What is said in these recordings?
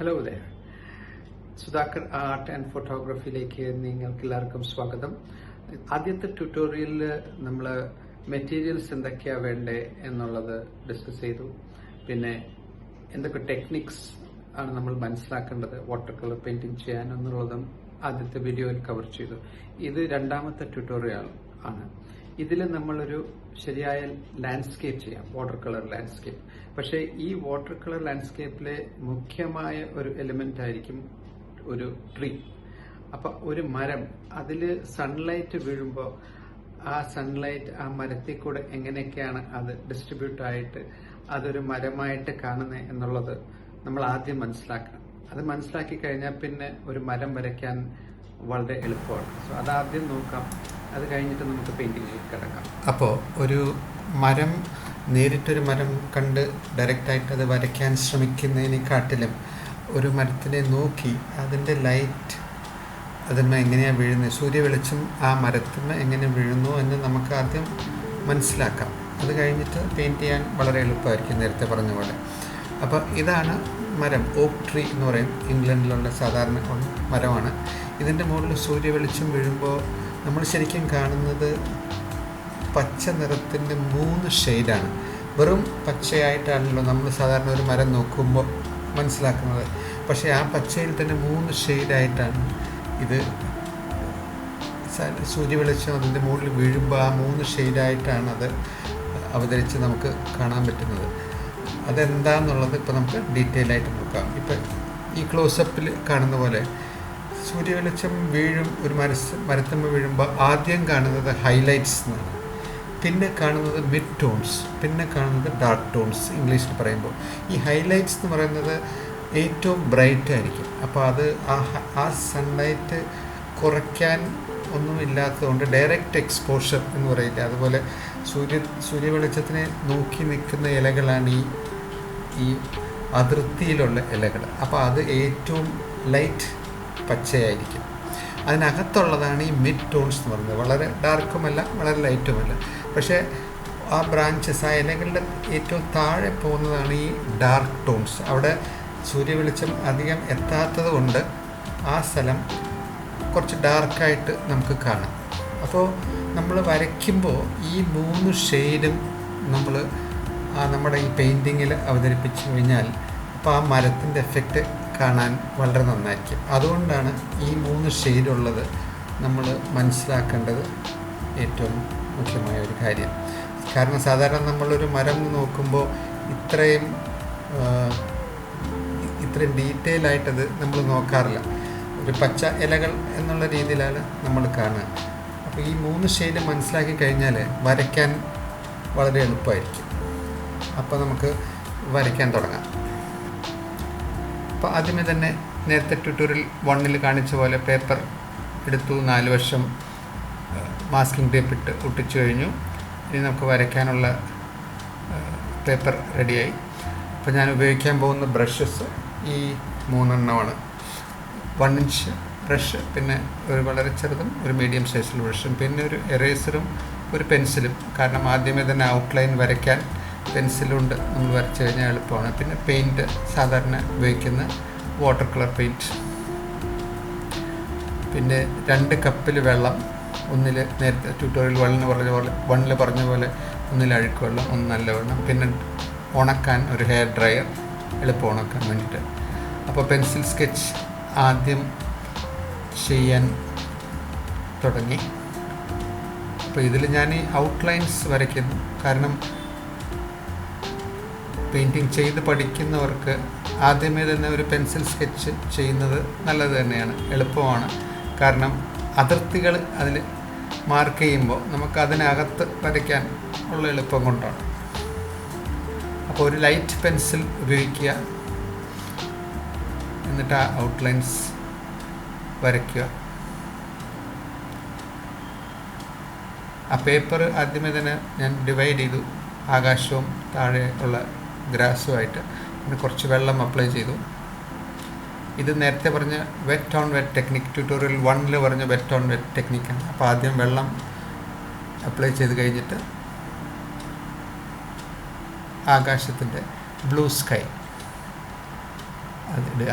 Hello there. Sudhakar art and ഫോട്ടോഗ്രാഫിയിലേക്ക് നിങ്ങൾക്ക് എല്ലാവർക്കും സ്വാഗതം. ആദ്യത്തെ ട്യൂട്ടോറിയലിൽ നമ്മൾ മെറ്റീരിയൽസ് എന്തൊക്കെയാണ് വേണ്ടേ എന്നുള്ളത് ഡിസ്കസ് ചെയ്തു. പിന്നെ എന്തൊക്കെ ടെക്നിക്സ് ആണ് നമ്മൾ മനസ്സിലാക്കേണ്ടത് വാട്ടർ കളർ പെയിന്റിംഗ് ചെയ്യാൻ എന്നുള്ളതും ആദ്യത്തെ വീഡിയോയിൽ കവർ ചെയ്തു. ഇത് രണ്ടാമത്തെ ട്യൂട്ടോറിയൽ ആണ്. ഇതിൽ നമ്മളൊരു ശരിയായ ലാൻഡ്സ്കേപ്പ് ചെയ്യാം, വാട്ടർ കളർ ലാൻഡ്സ്കേപ്പ്. പക്ഷേ ഈ വാട്ടർ കളർ ലാൻഡ്സ്കേപ്പിലെ മുഖ്യമായ ഒരു എലിമെന്റ് ആയിരിക്കും ഒരു ട്രീ. അപ്പൊ ഒരു മരം, അതിൽ സൺലൈറ്റ് വീഴുമ്പോൾ ആ സൺലൈറ്റ് ആ മരത്തിൽ കൂടെ എങ്ങനെയൊക്കെയാണ് അത് ഡിസ്ട്രിബ്യൂട്ട് ആയിട്ട് അതൊരു മരമായിട്ട് കാണുന്നത് എന്നുള്ളത് നമ്മൾ ആദ്യം മനസ്സിലാക്കണം. അത് മനസ്സിലാക്കി കഴിഞ്ഞാൽ പിന്നെ ഒരു മരം വരയ്ക്കാൻ വളരെ എളുപ്പമാണ്. സോ അതാദ്യം നോക്കാം, അത് കഴിഞ്ഞിട്ട് നമുക്ക് പെയിന്റിങ്ങിലേക്ക് കിടക്കാം. അപ്പോൾ ഒരു മരം, നേരിട്ടൊരു മരം കണ്ട് ഡയറക്റ്റായിട്ട് അത് വരയ്ക്കാൻ ശ്രമിക്കുന്നതിനെക്കാട്ടിലും ഒരു മരത്തിനെ നോക്കി അതിൻ്റെ ലൈറ്റ് അതിന്മേ എങ്ങനെയാണ് വീഴുന്നത്, സൂര്യവെളിച്ചം ആ മരത്തിന്മേ എങ്ങനെ വീഴുന്നു എന്ന് നമുക്ക് ആദ്യം മനസ്സിലാക്കാം. അത് കഴിഞ്ഞിട്ട് പെയിൻറ്റ് ചെയ്യാൻ വളരെ എളുപ്പമായിരിക്കും, നേരത്തെ പറഞ്ഞ പോലെ. അപ്പോൾ ഇതാണ് മരം, ഓക്ക് ട്രീ എന്ന് പറയും, ഇംഗ്ലണ്ടിലുള്ള സാധാരണ മരമാണ്. ഇതിൻ്റെ മുകളിൽ സൂര്യവെളിച്ചം വീഴുമ്പോൾ നമ്മൾ ശരിക്കും കാണുന്നത് പച്ച നിറത്തിൻ്റെ 3 ഷെയ്ഡാണ്. വെറും പച്ചയായിട്ടാണല്ലോ നമ്മൾ സാധാരണ ഒരു മരം നോക്കുമ്പോൾ മനസ്സിലാക്കുന്നത്. പക്ഷേ ആ പച്ചയിൽ തന്നെ 3 ഷെയ്ഡായിട്ടാണ് ഇത് സൂര്യവെളിച്ചം അതിൻ്റെ മുകളിൽ വീഴുമ്പോൾ ആ 3 ഷെയ്ഡായിട്ടാണ് അത് അവതരിച്ച് നമുക്ക് കാണാൻ പറ്റുന്നത്. അതെന്താണെന്നുള്ളത് ഇപ്പോൾ നമുക്ക് ഡീറ്റെയിൽ ആയിട്ട് നോക്കാം. ഇപ്പം ഈ ക്ലോസപ്പിൽ കാണുന്ന പോലെ സൂര്യവെളിച്ചം വീഴും, ഒരു മരത്തുമ്പോൾ വീഴുമ്പോൾ ആദ്യം കാണുന്നത് ഹൈലൈറ്റ്സ് എന്നാണ്, പിന്നെ കാണുന്നത് മിഡ് ടോൺസ്, പിന്നെ കാണുന്നത് ഡാർക്ക് ടോൺസ് ഇംഗ്ലീഷിൽ പറയുമ്പോൾ. ഈ ഹൈലൈറ്റ്സ് എന്ന് പറയുന്നത് ഏറ്റവും ബ്രൈറ്റ് ആയിരിക്കും. അപ്പോൾ അത് ആ സൺലൈറ്റ് കുറയ്ക്കാൻ ഒന്നുമില്ലാത്തതുകൊണ്ട് ഡയറക്റ്റ് എക്സ്പോഷർ എന്ന് പറയില്ല, അതുപോലെ സൂര്യവെളിച്ചത്തിനെ നോക്കി നിൽക്കുന്ന ഇലകളാണ് ഈ അതിർത്തിയിലുള്ള ഇലകൾ. അപ്പോൾ അത് ഏറ്റവും ലൈറ്റ് പച്ചയായിരിക്കും. അതിനകത്തുള്ളതാണ് ഈ മിഡ് ടോൺസ് എന്ന് പറയുന്നത്. വളരെ ഡാർക്കുമല്ല, വളരെ ലൈറ്റുമല്ല. പക്ഷേ ആ ബ്രാഞ്ചസ്, ആ ഇലകളുടെ ഏറ്റവും താഴെ പോകുന്നതാണ് ഈ ഡാർക്ക് ടോൺസ്. അവിടെ സൂര്യവെളിച്ചം അധികം എത്താത്തത് കൊണ്ട് ആ സ്ഥലം കുറച്ച് ഡാർക്കായിട്ട് നമുക്ക് കാണാം. അപ്പോൾ നമ്മൾ വരയ്ക്കുമ്പോൾ ഈ 3 ഷെയ്ഡും നമ്മൾ നമ്മുടെ ഈ പെയിൻറ്റിങ്ങിൽ അവതരിപ്പിച്ച് കഴിഞ്ഞാൽ അപ്പോൾ ആ മരത്തിൻ്റെ എഫക്റ്റ് കാണാൻ വളരെ നന്നായിരിക്കും. അതുകൊണ്ടാണ് ഈ 3 ഷെയ്ഡുള്ളത് നമ്മൾ മനസ്സിലാക്കേണ്ടത് ഏറ്റവും മുഖ്യമായ ഒരു കാര്യം. കാരണം സാധാരണ നമ്മളൊരു മരം നോക്കുമ്പോൾ ഇത്രയും ഡീറ്റെയിൽ ആയിട്ടത് നമ്മൾ നോക്കാറില്ല. ഒരു പച്ച ഇലകൾ എന്നുള്ള രീതിയിലാണ് നമ്മൾ കാണുക. അപ്പോൾ ഈ 3 ഷെയ്ഡ് മനസ്സിലാക്കി കഴിഞ്ഞാൽ വരയ്ക്കാൻ വളരെ എളുപ്പമായിരിക്കും. അപ്പോൾ നമുക്ക് വരയ്ക്കാൻ തുടങ്ങാം. അപ്പോൾ ആദ്യമേ തന്നെ നേരത്തെ ട്യൂട്ടോറിയൽ 1 കാണിച്ച പോലെ പേപ്പർ എടുത്തു, 4 വശം മാസ്കിംഗ് ടേപ്പ് ഇട്ട് ഒട്ടിച്ചു കഴിഞ്ഞു. ഇനി നമുക്ക് വരയ്ക്കാനുള്ള പേപ്പർ റെഡിയായി. അപ്പോൾ ഞാൻ ഉപയോഗിക്കാൻ പോകുന്ന ബ്രഷസ് ഈ 3 എണ്ണമാണ്. 1 ഇഞ്ച് ബ്രഷ്, പിന്നെ ഒരു വളരെ ചെറുതും ഒരു മീഡിയം സൈസിൽ ബ്രഷും, പിന്നെ ഒരു എറേസറും ഒരു പെൻസിലും. കാരണം ആദ്യമേ തന്നെ ഔട്ട്ലൈൻ വരയ്ക്കാൻ പെൻസിലുണ്ട് നമ്മൾ വരച്ചു കഴിഞ്ഞാൽ എളുപ്പമാണ്. പിന്നെ പെയിൻറ്റ്, സാധാരണ ഉപയോഗിക്കുന്ന വാട്ടർ കളർ പെയിൻറ്റ്. പിന്നെ 2 കപ്പിൽ വെള്ളം, ഒന്നിൽ നേരത്തെ ട്യൂട്ടോറിയൽ 1 പറഞ്ഞ പോലെ ഒന്നിൽ അഴുക്ക് വെള്ളം, ഒന്ന് നല്ല വെള്ളം. പിന്നെ ഉണക്കാൻ ഒരു ഹെയർ ഡ്രയർ, എളുപ്പം ഉണക്കാൻ വേണ്ടിയിട്ട്. അപ്പോൾ പെൻസിൽ സ്കെച്ച് ആദ്യം ചെയ്യാൻ തുടങ്ങി. അപ്പോൾ ഇതിൽ ഞാൻ ഈ ഔട്ട്ലൈൻസ് വരയ്ക്കുന്നു. കാരണം പെയിൻറ്റിങ് ചെയ്ത് പഠിക്കുന്നവർക്ക് ആദ്യമേ തന്നെ ഒരു പെൻസിൽ സ്കെച്ച് ചെയ്യുന്നത് നല്ലത് തന്നെയാണ്, എളുപ്പമാണ്. കാരണം അതിർത്തികൾ അതിൽ മാർക്ക് ചെയ്യുമ്പോൾ നമുക്ക് അതിനകത്ത് വരയ്ക്കാൻ ഉള്ള എളുപ്പം കൊണ്ടാണ്. അപ്പോൾ ഒരു ലൈറ്റ് പെൻസിൽ ഉപയോഗിക്കുക, എന്നിട്ട് ആ ഔട്ട്ലൈൻസ് വരയ്ക്കുക. ആ പേപ്പർ ആദ്യമേ തന്നെ ഞാൻ ഡിവൈഡ് ചെയ്തു, ആകാശവും താഴെ ഉള്ള ഗ്രാസുമായിട്ട്. പിന്നെ കുറച്ച് വെള്ളം അപ്ലൈ ചെയ്തു. ഇത് നേരത്തെ പറഞ്ഞ wet on wet technique, tutorial 1 പറഞ്ഞ വെറ്റ് ഓൺ വെറ്റ് ടെക്നിക്കാണ്. അപ്പോൾ ആദ്യം വെള്ളം അപ്ലൈ ചെയ്ത് കഴിഞ്ഞിട്ട് ആകാശത്തിൻ്റെ ബ്ലൂ സ്കൈ അതിടുക.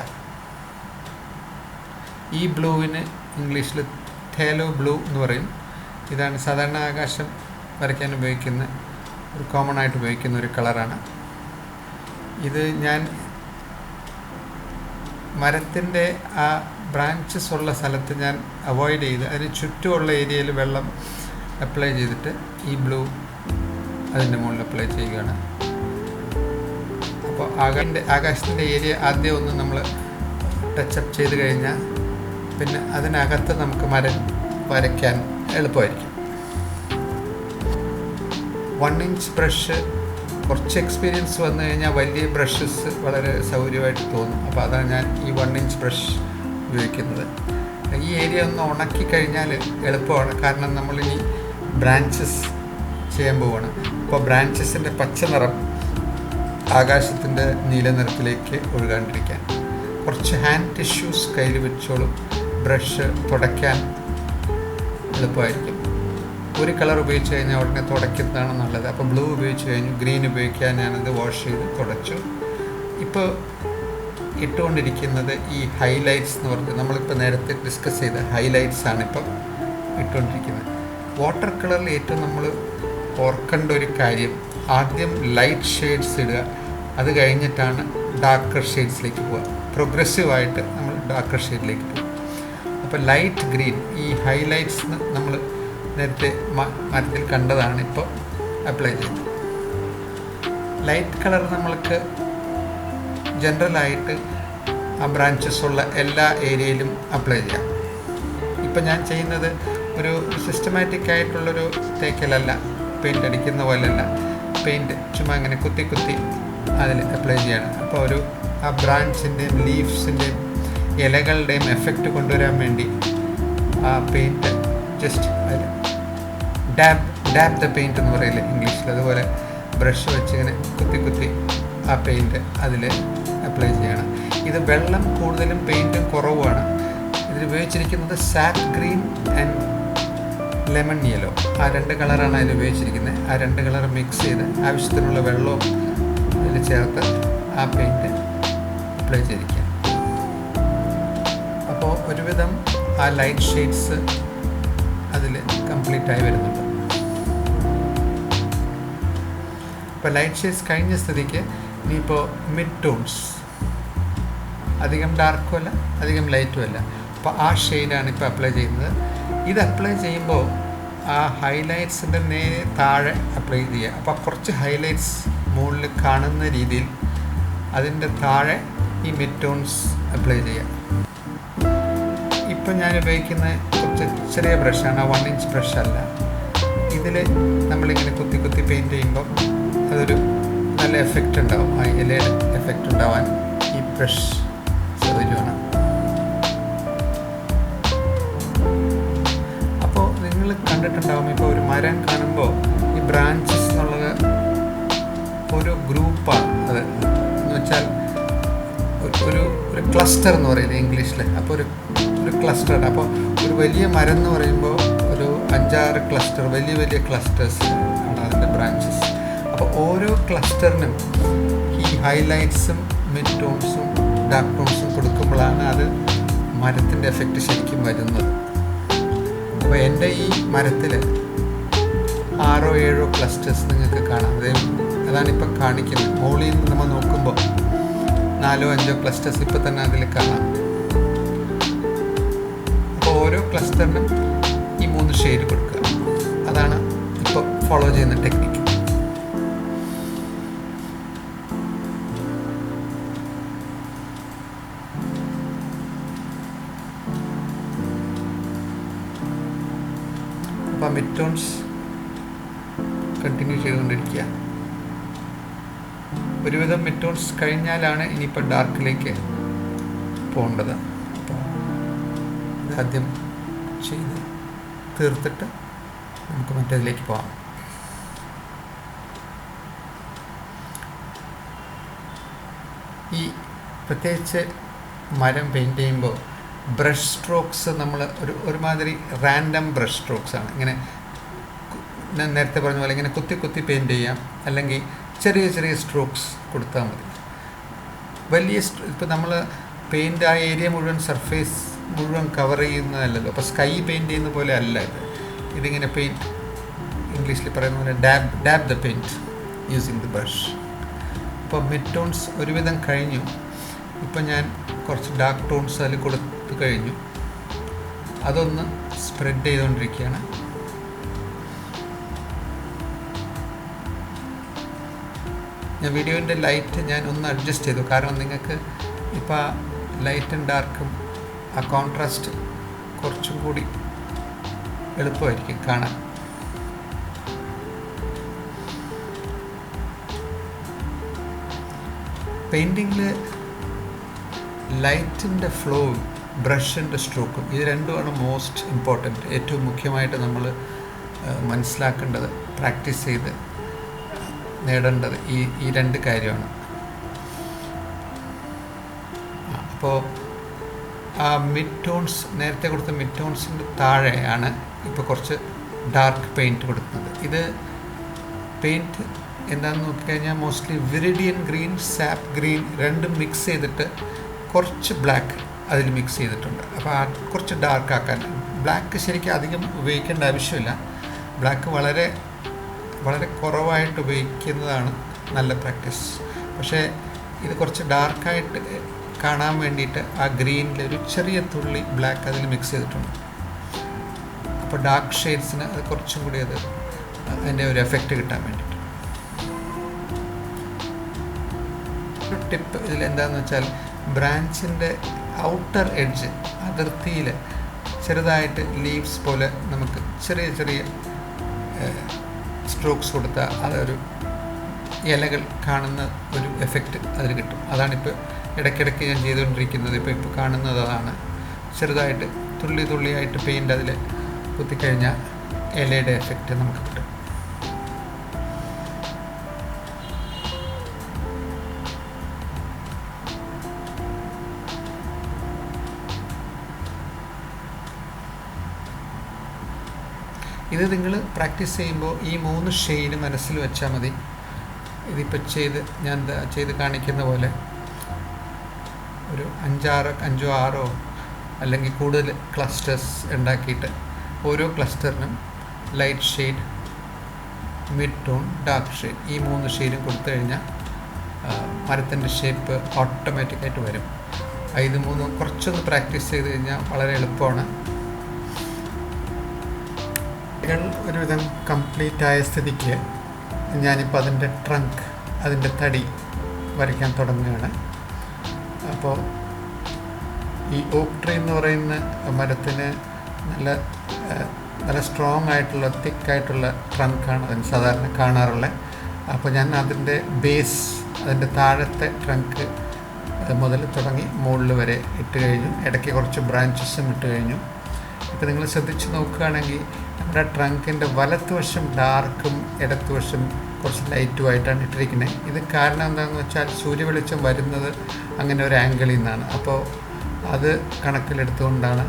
ഈ ബ്ലൂവിന് ഇംഗ്ലീഷിൽ തേലോ ബ്ലൂ എന്ന് പറയും. ഇതാണ് സാധാരണ ആകാശം വരയ്ക്കാൻ ഉപയോഗിക്കുന്ന ഒരു കോമൺ ആയിട്ട് ഉപയോഗിക്കുന്ന ഒരു കളറാണ്. ഇത് ഞാൻ മരത്തിൻ്റെ ആ ബ്രാഞ്ചസ് ഉള്ള സ്ഥലത്ത് ഞാൻ അവോയ്ഡ് ചെയ്ത് അതിന് ചുറ്റുമുള്ള ഏരിയയിൽ വെള്ളം അപ്ലൈ ചെയ്തിട്ട് ഈ ബ്ലൂ അതിൻ്റെ മുകളിൽ അപ്ലൈ ചെയ്യുകയാണ്. അപ്പോൾ ആകാശത്തിൻ്റെ ഏരിയ ആദ്യം ഒന്ന് നമ്മൾ ടച്ചപ്പ് ചെയ്ത് കഴിഞ്ഞാൽ പിന്നെ അതിനകത്ത് നമുക്ക് മരം വരയ്ക്കാൻ എളുപ്പമായിരിക്കും. 1 ഇഞ്ച് ബ്രഷ് കുറച്ച് എക്സ്പീരിയൻസ് വന്നു കഴിഞ്ഞാൽ വലിയ ബ്രഷസ് വളരെ സൗകര്യമായിട്ട് തോന്നും. അപ്പോൾ അതാണ് ഞാൻ ഈ 1 ഇഞ്ച് ബ്രഷ് ഉപയോഗിക്കുന്നത്. ഈ ഏരിയ ഒന്ന് ഉണക്കി കഴിഞ്ഞാൽ എളുപ്പമാണ്. കാരണം നമ്മളിനി ബ്രാഞ്ചസ് ചെയ്യാൻ പോവുകയാണ്. അപ്പോൾ ബ്രാഞ്ചസിൻ്റെ പച്ച നിറം ആകാശത്തിൻ്റെ നീല നിറത്തിലേക്ക് ഒഴുകാണ്ടിരിക്കാൻ കുറച്ച് ഹാൻഡ് ടിഷ്യൂസ് കയ്യിൽ വെച്ചോളും. ബ്രഷ് തുടയ്ക്കാൻ എളുപ്പമായിരിക്കും. ഒരു കളർ ഉപയോഗിച്ച് കഴിഞ്ഞാൽ ഉടനെ തുടയ്ക്കുന്നതാണ് നല്ലത്. അപ്പോൾ ബ്ലൂ ഉപയോഗിച്ച് കഴിഞ്ഞു, ഗ്രീൻ ഉപയോഗിക്കാൻ ഞാനത് വാഷ് ചെയ്ത് തുടച്ചു. ഇപ്പോൾ ഇട്ടുകൊണ്ടിരിക്കുന്നത് ഈ ഹൈലൈറ്റ്സ് എന്ന് പറഞ്ഞത് നമ്മളിപ്പോൾ നേരത്തെ ഡിസ്കസ് ചെയ്ത ഹൈലൈറ്റ്സ് ആണ് ഇപ്പോൾ ഇട്ടുകൊണ്ടിരിക്കുന്നത്. വാട്ടർ കളറിൽ ഏറ്റവും നമ്മൾ ഓർക്കേണ്ട ഒരു കാര്യം, ആദ്യം ലൈറ്റ് ഷെയ്ഡ്സ് ഇടുക, അത് കഴിഞ്ഞിട്ടാണ് ഡാർക്കർ ഷെയ്ഡ്സിലേക്ക് പോവുക. പ്രോഗ്രസീവായിട്ട് നമ്മൾ ഡാർക്കർ ഷെയ്ഡിലേക്ക് പോകും. അപ്പോൾ ലൈറ്റ് ഗ്രീൻ ഈ ഹൈലൈറ്റ്സ് നമ്മൾ നേരത്തെ മരത്തിൽ കണ്ടതാണ് ഇപ്പോൾ അപ്ലൈ ചെയ്യുന്നത്. ലൈറ്റ് കളർ നമ്മൾക്ക് ജനറലായിട്ട് ആ ബ്രാഞ്ചസ് ഉള്ള എല്ലാ ഏരിയയിലും അപ്ലൈ ചെയ്യാം. ഇപ്പം ഞാൻ ചെയ്യുന്നത് ഒരു സിസ്റ്റമാറ്റിക് ആയിട്ടുള്ളൊരു തേക്കലല്ല, പെയിൻ്റ് അടിക്കുന്ന പോലെയല്ല. പെയിൻറ്റ് ചുമ്മാ ഇങ്ങനെ കുത്തി കുത്തി അതിൽ അപ്ലൈ ചെയ്യണം. അപ്പോൾ ഒരു ആ ബ്രാഞ്ചിൻ്റെയും ലീവ്സിൻ്റെയും ഇലകളുടെയും എഫക്റ്റ് കൊണ്ടുവരാൻ വേണ്ടി ആ പെയിൻറ്റ് ജസ്റ്റ് അതിൽ ഡാബ് ദ പെയിൻറ്റ് എന്ന് പറയില്ലേ ഇംഗ്ലീഷിൽ, അതുപോലെ ബ്രഷ് വെച്ച് ഇങ്ങനെ കുത്തി കുത്തി ആ പെയിൻറ്റ് അതിൽ അപ്ലൈ ചെയ്യണം. ഇത് വെള്ളം കൂടുതലും പെയിൻറ്റും കുറവുമാണ്. ഇതിൽ ഉപയോഗിച്ചിരിക്കുന്നത് സാറ്റ് ഗ്രീൻ ആൻഡ് ലെമൺ യെല്ലോ, ആ 2 കളറാണ് അതിൽ ഉപയോഗിച്ചിരിക്കുന്നത്. ആ 2 കളർ മിക്സ് ചെയ്ത് ആവശ്യത്തിനുള്ള വെള്ളവും അതിൽ ചേർത്ത് ആ പെയിൻറ്റ് അപ്ലൈ ചെയ്തിരിക്കുക. അപ്പോൾ ഒരുവിധം ആ ലൈറ്റ് ഷെയ്ഡ്സ് അതിൽ കംപ്ലീറ്റായി വരുന്നുണ്ട്. ഇപ്പോൾ ലൈറ്റ് ഷെയ്ഡ്സ് കഴിഞ്ഞ സ്ഥിതിക്ക് ഇനിയിപ്പോൾ മിഡ് ടോൺസ്, അധികം ഡാർക്കും അല്ല അധികം ലൈറ്റും അല്ല. അപ്പോൾ ആ ഷെയ്ഡാണ് ഇപ്പോൾ അപ്ലൈ ചെയ്യുന്നത്. ഇത് അപ്ലൈ ചെയ്യുമ്പോൾ ആ ഹൈലൈറ്റ്സിൻ്റെ നേരെ താഴെ അപ്ലൈ ചെയ്യുക. അപ്പോൾ കുറച്ച് ഹൈലൈറ്റ്സ് മുകളിൽ കാണുന്ന രീതിയിൽ അതിൻ്റെ താഴെ ഈ മിഡ് ടോൺസ് അപ്ലൈ ചെയ്യുക. ഇപ്പം ഞാൻ ഉപയോഗിക്കുന്ന കുറച്ച് ചെറിയ ബ്രഷാണ്, 1 ഇഞ്ച് ബ്രഷ് അല്ല. ഇതിൽ നമ്മളിങ്ങനെ കുത്തി കുത്തി പെയിൻറ്റ് ചെയ്യുമ്പോൾ അതൊരു നല്ല എഫക്റ്റ് ഉണ്ടാവും. ആ ഇലയുടെ എഫക്റ്റ് ഉണ്ടാവാൻ ഈ ബ്രഷ് സൗകര്യമാണ്. അപ്പോൾ നിങ്ങൾ കണ്ടിട്ടുണ്ടാവും, ഇപ്പോൾ ഒരു മരം കാണുമ്പോൾ ഈ ബ്രാഞ്ചസ് എന്നുള്ളത് ഒരു ഗ്രൂപ്പാണ്. അത് എന്ന് വെച്ചാൽ ഒരു ക്ലസ്റ്റർ എന്ന് പറയുന്നത് ഇംഗ്ലീഷിൽ. അപ്പോൾ ഒരു ക്ലസ്റ്ററാണ്. അപ്പോൾ ഒരു വലിയ മരം എന്ന് പറയുമ്പോൾ ഒരു 5-6 ക്ലസ്റ്റർ, വലിയ ക്ലസ്റ്റേഴ്സ് ആണ് അതിൻ്റെ ബ്രാഞ്ചസ്. അപ്പോൾ ഓരോ ക്ലസ്റ്ററിനും ഈ ഹൈലൈറ്റ്സും മിഡ് ടോൺസും ഡാർക്ക് ടോൺസും കൊടുക്കുമ്പോഴാണ് അത് മരത്തിൻ്റെ എഫക്റ്റ് ശരിക്കും വരുന്നത്. അപ്പോൾ എൻ്റെ ഈ മരത്തിൽ 6-7 ക്ലസ്റ്റേഴ്സ് നിങ്ങൾക്ക് കാണാം. അതാണിപ്പം കാണിക്കുന്നത്. മുകളിൽ നിന്ന് നമ്മൾ നോക്കുമ്പോൾ 4-5 ക്ലസ്റ്റേഴ്സ് ഇപ്പോൾ തന്നെ അതിൽ കാണാം. അപ്പോൾ ഓരോ ക്ലസ്റ്ററിനും ഈ 3 ഷെയ്ഡ് കൊടുക്കുക. അതാണ് ഇപ്പോൾ ഫോളോ ചെയ്യുന്ന ടെക്നിക്ക്. അപ്പോൾ മിഡ് ടോൺസ് കണ്ടിന്യൂ ചെയ്തുകൊണ്ടിരിക്കുക. ഒരുവിധം മിഡ് ടോൺസ് കഴിഞ്ഞാലാണ് ഇനിയിപ്പോൾ ഡാർക്കിലേക്ക് പോകേണ്ടത്. അപ്പോൾ ഇതാദ്യം ചെയ്ത് തീർത്തിട്ട് നമുക്ക് മറ്റേതിലേക്ക് പോകാം. ഈ പ്രത്യേകിച്ച് മരം പെയിൻറ്റ് ചെയ്യുമ്പോൾ ബ്രഷ് സ്ട്രോക്സ് നമ്മൾ ഒരുമാതിരി റാൻഡം ബ്രഷ് സ്ട്രോക്സാണ്. ഇങ്ങനെ ഞാൻ നേരത്തെ പറഞ്ഞ പോലെ ഇങ്ങനെ കുത്തി കുത്തി പെയിൻറ്റ് ചെയ്യാം, അല്ലെങ്കിൽ ചെറിയ സ്ട്രോക്സ് കൊടുത്താൽ മതി. വലിയ ഇപ്പോൾ നമ്മൾ പെയിൻ്റ് ആ ഏരിയ മുഴുവൻ സർഫേസ് മുഴുവൻ കവർ ചെയ്യുന്നതല്ലല്ലോ. അപ്പോൾ സ്കൈ പെയിൻറ്റ് ചെയ്യുന്ന പോലെ അല്ല ഇത്. ഇതിങ്ങനെ പെയിൻറ്റ് ഇംഗ്ലീഷിൽ പറയുന്ന പോലെ dab the paint using the brush. അപ്പോൾ മിഡ് ടോൺസ് ഒരുവിധം കഴിഞ്ഞു. ഇപ്പം ഞാൻ കുറച്ച് ഡാർക്ക് ടോൺസ് അതിൽ കൊടുത്തു കഴിഞ്ഞു. അതൊന്ന് സ്പ്രെഡ് ചെയ്തുകൊണ്ടിരിക്കുകയാണ്. ഞാൻ വീഡിയോൻ്റെ ലൈറ്റ് ഞാൻ ഒന്ന് അഡ്ജസ്റ്റ് ചെയ്തു, കാരണം നിങ്ങൾക്ക് ഇപ്പോൾ ലൈറ്റ് ആൻഡ് ഡാർക്കും ആ കോൺട്രാസ്റ്റ് കുറച്ചും കൂടി എളുപ്പമായിരിക്കും കാണാൻ. പെയിൻറ്റിങ്ങിൽ ലൈറ്റിൻ്റെ ഫ്ലോവും ബ്രഷിൻ്റെ സ്ട്രോക്കും ഇത് രണ്ടുമാണ് മോസ്റ്റ് ഇമ്പോർട്ടൻറ്റ്. ഏറ്റവും മുഖ്യമായിട്ട് നമ്മൾ മനസ്സിലാക്കേണ്ടത്, പ്രാക്ടീസ് ചെയ്ത് നേടേണ്ടത് ഈ രണ്ട് കാര്യമാണ്. അപ്പോൾ ആ മിഡ് ടോൺസ്, നേരത്തെ കൊടുത്ത മിഡ് ടോൺസിൻ്റെ താഴെയാണ് ഇപ്പോൾ കുറച്ച് ഡാർക്ക് പെയിൻറ്റ് കൊടുക്കുന്നത്. ഇത് പെയിൻറ്റ് എന്താണെന്ന് നോക്കിക്കഴിഞ്ഞാൽ മോസ്റ്റ്ലി വിരിഡിയൻ ഗ്രീൻ, സാപ്പ് ഗ്രീൻ രണ്ടും മിക്സ് ചെയ്തിട്ട് കുറച്ച് ബ്ലാക്ക് അതിൽ മിക്സ് ചെയ്തിട്ടുണ്ട്. അപ്പോൾ ആ കുറച്ച് ഡാർക്ക് ആക്കാൻ. ബ്ലാക്ക് ശരിക്കും അധികം ഉപയോഗിക്കേണ്ട ആവശ്യമില്ല. ബ്ലാക്ക് വളരെ വളരെ കുറവായിട്ട് ഉപയോഗിക്കുന്നതാണ് നല്ല പ്രാക്ടീസ്. പക്ഷേ ഇത് കുറച്ച് ഡാർക്കായിട്ട് കാണാൻ വേണ്ടിയിട്ട് ആ ഗ്രീനിൽ ഒരു ചെറിയ തുള്ളി ബ്ലാക്ക് അതിൽ മിക്സ് ചെയ്തിട്ടുണ്ട്. അപ്പോൾ ഡാർക്ക് ഷെയ്ഡ്സിന് അത് കുറച്ചും കൂടി അതിൻ്റെ ഒരു എഫക്റ്റ് കിട്ടാൻ വേണ്ടിയിട്ട്. ഒരു ടിപ്പ് ഇതിൽ എന്താണെന്ന് വെച്ചാൽ, ബ്രാഞ്ചിൻ്റെ ഔട്ടർ എഡ്ജ്, അതിർത്തിയിൽ ചെറുതായിട്ട് ലീവ്സ് പോലെ നമുക്ക് ചെറിയ ചെറിയ സ്ട്രോക്സ് കൊടുത്താൽ അതൊരു ഇലകൾ കാണുന്ന ഒരു എഫക്റ്റ് അതിൽ കിട്ടും. അതാണിപ്പോൾ ഇടയ്ക്കിടയ്ക്ക് ഞാൻ ചെയ്തുകൊണ്ടിരിക്കുന്നത്. ഇപ്പോൾ കാണുന്നത് അതാണ്. ചെറുതായിട്ട് തുള്ളി തുള്ളിയായിട്ട് പെയിൻ്റ് അതിൽ കുത്തിക്കഴിഞ്ഞാൽ ഇലയുടെ എഫക്റ്റ് നമുക്ക് കിട്ടും. ഇത് നിങ്ങൾ പ്രാക്ടീസ് ചെയ്യുമ്പോൾ ഈ 3 ഷെയ്ഡ് മനസ്സിൽ വെച്ചാൽ മതി. ഇതിപ്പോൾ ഞാൻ ചെയ്ത് കാണിക്കുന്ന പോലെ ഒരു 5 6 അല്ലെങ്കിൽ കൂടുതൽ ക്ലസ്റ്റേഴ്സ് ഉണ്ടാക്കിയിട്ട് ഓരോ ക്ലസ്റ്ററിനും light shade, mid tone, dark shade, ഈ 3 ഷെയ്ഡും കൊടുത്തു കഴിഞ്ഞാൽ മരത്തിൻ്റെ ഷേപ്പ് ഓട്ടോമാറ്റിക്കായിട്ട് വരും. ഇത് 3 കുറച്ചൊന്ന് പ്രാക്ടീസ് ചെയ്ത് കഴിഞ്ഞാൽ വളരെ എളുപ്പമാണ്. ഒരുവിധം കംപ്ലീറ്റ് ആയ സ്ഥിതിക്ക് ഞാനിപ്പോൾ അതിൻ്റെ ട്രങ്ക്, അതിൻ്റെ തടി വരയ്ക്കാൻ തുടങ്ങുകയാണ്. അപ്പോൾ ഈ ഓക്ക് ട്രീ എന്ന് പറയുന്ന മരത്തിന് നല്ല സ്ട്രോങ് ആയിട്ടുള്ള, തിക്കായിട്ടുള്ള ട്രങ്കാണ് അതിന് സാധാരണ കാണാറുള്ളത്. അപ്പോൾ ഞാൻ അതിൻ്റെ ബേസ്, അതിൻ്റെ താഴത്തെ ട്രങ്ക് മുതൽ തുടങ്ങി മുകളിൽ വരെ ഇട്ട് കഴിഞ്ഞു. ഇടയ്ക്ക് കുറച്ച് ബ്രാഞ്ചസും ഇട്ട് കഴിഞ്ഞു. ഇപ്പോൾ നിങ്ങൾ ശ്രദ്ധിച്ച് നോക്കുകയാണെങ്കിൽ നമ്മുടെ ട്രങ്കിൻ്റെ വലത്തുവശം ഡാർക്കും ഇടത്തുവശം കുറച്ച് ലൈറ്റുമായിട്ടാണ് ഇട്ടിരിക്കുന്നത്. ഇത് കാരണം എന്താണെന്ന് വെച്ചാൽ സൂര്യവെളിച്ചം വരുന്നത് അങ്ങനെ ഒരു ആംഗിളിൽ നിന്നാണ്. അപ്പോൾ അത് കണക്കിലെടുത്തുകൊണ്ടാണ്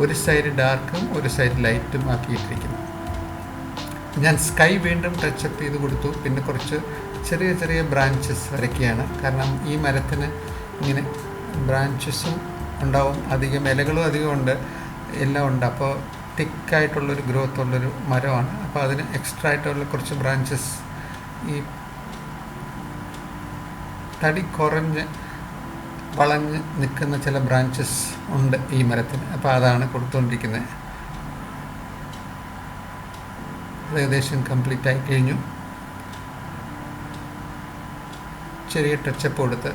ഒരു സൈഡ് ഡാർക്കും ഒരു സൈഡ് ലൈറ്റും ആക്കിയിട്ടിരിക്കുന്നത്. ഞാൻ സ്കൈ വീണ്ടും ടച്ചപ്പ് ചെയ്ത് കൊടുത്തു. പിന്നെ കുറച്ച് ചെറിയ ചെറിയ ബ്രാഞ്ചസ് വരയ്ക്കുകയാണ്. കാരണം ഈ മരത്തിന് ഇങ്ങനെ ബ്രാഞ്ചസും ഉണ്ടാവും, അധികം ഇലകളും അധികം ഉണ്ട്, എല്ലാം ഉണ്ട്. അപ്പോൾ തിക്കായിട്ടുള്ളൊരു ഗ്രോത്ത് ഉള്ളൊരു മരമാണ്. അപ്പോൾ അതിന് എക്സ്ട്രാ ആയിട്ടുള്ള കുറച്ച് ബ്രാഞ്ചസ്, ഈ തടി കുറഞ്ഞ് വളഞ്ഞ് നിൽക്കുന്ന ചില ബ്രാഞ്ചസ് ഉണ്ട് ഈ മരത്തിന്. അപ്പോൾ അതാണ് കൊടുത്തുകൊണ്ടിരിക്കുന്നത്. അത് ഏകദേശം കംപ്ലീറ്റ് ആയി കഴിഞ്ഞു. ചെറിയ ടച്ചപ്പ് കൊടുത്ത്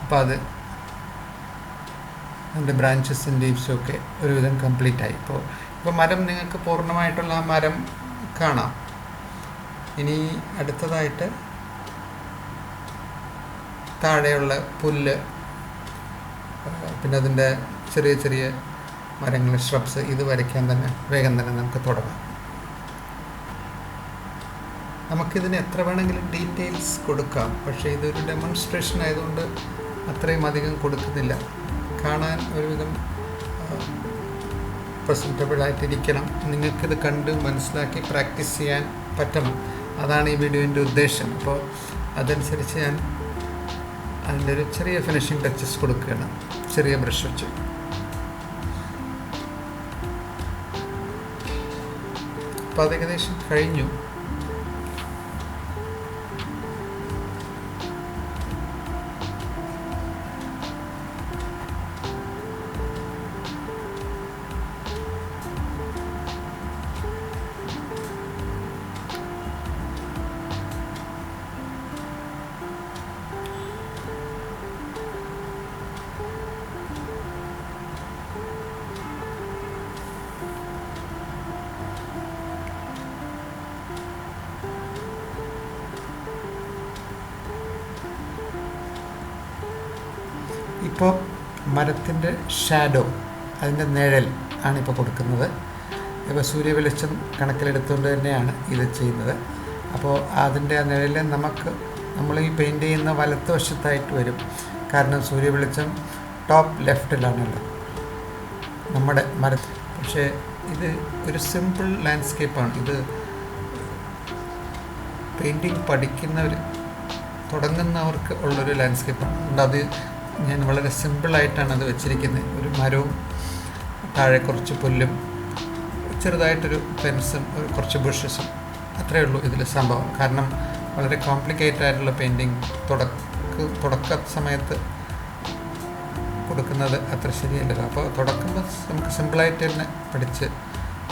അപ്പോൾ അതിൻ്റെ ബ്രാഞ്ചസും ലീവ്സും ഒക്കെ ഒരുവിധം കംപ്ലീറ്റ് ആയി. ഇപ്പോൾ മരം നിങ്ങൾക്ക് പൂർണ്ണമായിട്ടുള്ള ആ മരം കാണാം. ഇനി അടുത്തതായിട്ട് താഴെയുള്ള പുല്ല്, പിന്നെ അതിൻ്റെ ചെറിയ ചെറിയ മരങ്ങൾ, ഷ്രബ്സ്, ഇത് വരയ്ക്കാൻ വേഗം തന്നെ നമുക്ക് തുടങ്ങാം. നമുക്കിതിന് എത്ര വേണമെങ്കിലും ഡീറ്റെയിൽസ് കൊടുക്കാം. പക്ഷേ ഇതൊരു ഡെമോൺസ്ട്രേഷൻ ആയതുകൊണ്ട് അത്രയും അധികം കൊടുക്കുന്നില്ല. കാണാൻ ഒരുവിധം പ്രസൻറ്റബിളായിട്ടിരിക്കണം. നിങ്ങൾക്കിത് കണ്ട് മനസ്സിലാക്കി പ്രാക്ടീസ് ചെയ്യാൻ പറ്റണം. അതാണ് ഈ വീഡിയോൻ്റെ ഉദ്ദേശം. അപ്പോൾ അതനുസരിച്ച് ഞാൻ അതിൻ്റെ ഒരു ചെറിയ ഫിനിഷിംഗ് ടച്ചസ് കൊടുക്കുകയാണ് ചെറിയ ബ്രഷ് വെച്ച്. അപ്പോൾ അത് ഏകദേശം കഴിഞ്ഞു. ഇപ്പോൾ മരത്തിൻ്റെ ഷാഡോ, അതിൻ്റെ നിഴൽ ആണിപ്പോൾ കൊടുക്കുന്നത്. ഇപ്പോൾ സൂര്യവെളിച്ചം കണക്കിലെടുത്തുകൊണ്ട് തന്നെയാണ് ഇത് ചെയ്യുന്നത്. അപ്പോൾ അതിൻ്റെ ആ നിഴൽ നമ്മൾ ഈ പെയിൻറ്റ് ചെയ്യുന്ന വലത്ത് വശത്തായിട്ട് വരും. കാരണം സൂര്യവെളിച്ചം ടോപ്പ് ലെഫ്റ്റിലാണല്ലോ നമ്മുടെ മരത്തിൽ. പക്ഷേ ഇത് ഒരു സിമ്പിൾ ലാൻഡ്സ്കേപ്പാണ്. ഇത് പെയിൻറ്റിങ് തുടങ്ങുന്നവർക്ക് ഉള്ളൊരു ലാൻഡ്സ്കേപ്പാണ്. അതുകൊണ്ട് അത് ഞാൻ വളരെ സിമ്പിളായിട്ടാണ് അത് വെച്ചിരിക്കുന്നത്. ഒരു മരവും താഴെ കുറച്ച് പുല്ലും ചെറുതായിട്ടൊരു ഫെൻസും കുറച്ച് ബുഷസും, അത്രയേ ഉള്ളൂ ഇതിൽ സംഭവം. കാരണം വളരെ കോംപ്ലിക്കേറ്റഡ് ആയിട്ടുള്ള പെയിൻറ്റിങ് തുടക്ക സമയത്ത് കൊടുക്കുന്നത് അത്ര ശരിയല്ലല്ലോ. അപ്പോൾ തുടക്കുമ്പോൾ നമുക്ക് സിമ്പിളായിട്ട് തന്നെ പഠിച്ച്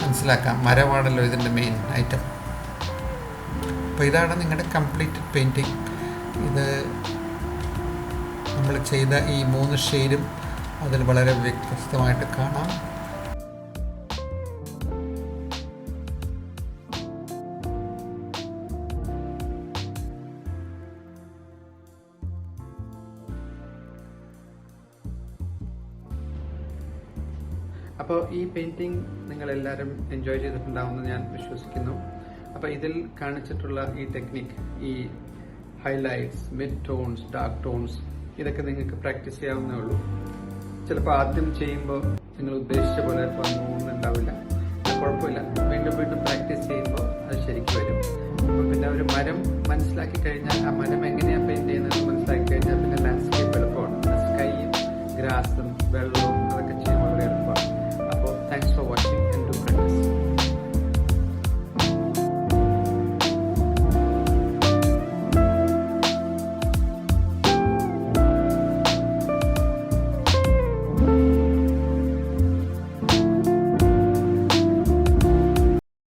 മനസ്സിലാക്കാം. മരമാണല്ലോ ഇതിൻ്റെ മെയിൻ ഐറ്റം. അപ്പോൾ ഇതാണ് നിങ്ങളുടെ കംപ്ലീറ്റ് പെയിൻറ്റിങ്. ഇത് നമ്മൾ ചെയ്ത ഈ 3 ഷെയ്ഡും അതിൽ വളരെ വ്യത്യസ്തമായിട്ട് കാണാം. അപ്പോൾ ഈ പെയിൻറ്റിങ് നിങ്ങളെല്ലാവരും എൻജോയ് ചെയ്തിട്ടുണ്ടാവുമെന്ന് ഞാൻ വിശ്വസിക്കുന്നു. അപ്പോൾ ഇതിൽ കാണിച്ചിട്ടുള്ള ഈ ടെക്നിക്ക്, ഈ highlights, mid tones, dark tones, ഇതൊക്കെ നിങ്ങൾക്ക് പ്രാക്ടീസ് ചെയ്യാവുന്നേ ഉള്ളൂ. ചിലപ്പോൾ ആദ്യം ചെയ്യുമ്പോൾ നിങ്ങൾ ഉദ്ദേശിച്ച പോലെ വന്നുണ്ടാവില്ല. കുഴപ്പമില്ല, വീണ്ടും വീണ്ടും പ്രാക്ടീസ് ചെയ്യുമ്പോൾ അത് ശരിക്കും വരും. അപ്പോൾ പിന്നെ ഒരു മരം മനസ്സിലാക്കി കഴിഞ്ഞാൽ, ആ മരം എങ്ങനെയാണ് പെയിൻറ്റ് ചെയ്യുന്നത് മനസ്സിലാക്കി കഴിഞ്ഞാൽ പിന്നെ ലാൻഡ്സ്കേപ്പ് എളുപ്പമാണ്. സ്കൈയും ഗ്രാസും വെള്ളവും അതൊക്കെ ചെയ്യാൻ വളരെ എളുപ്പമാണ്. അപ്പോൾ താങ്ക്സ് ഫോർ വാച്ചിങ്.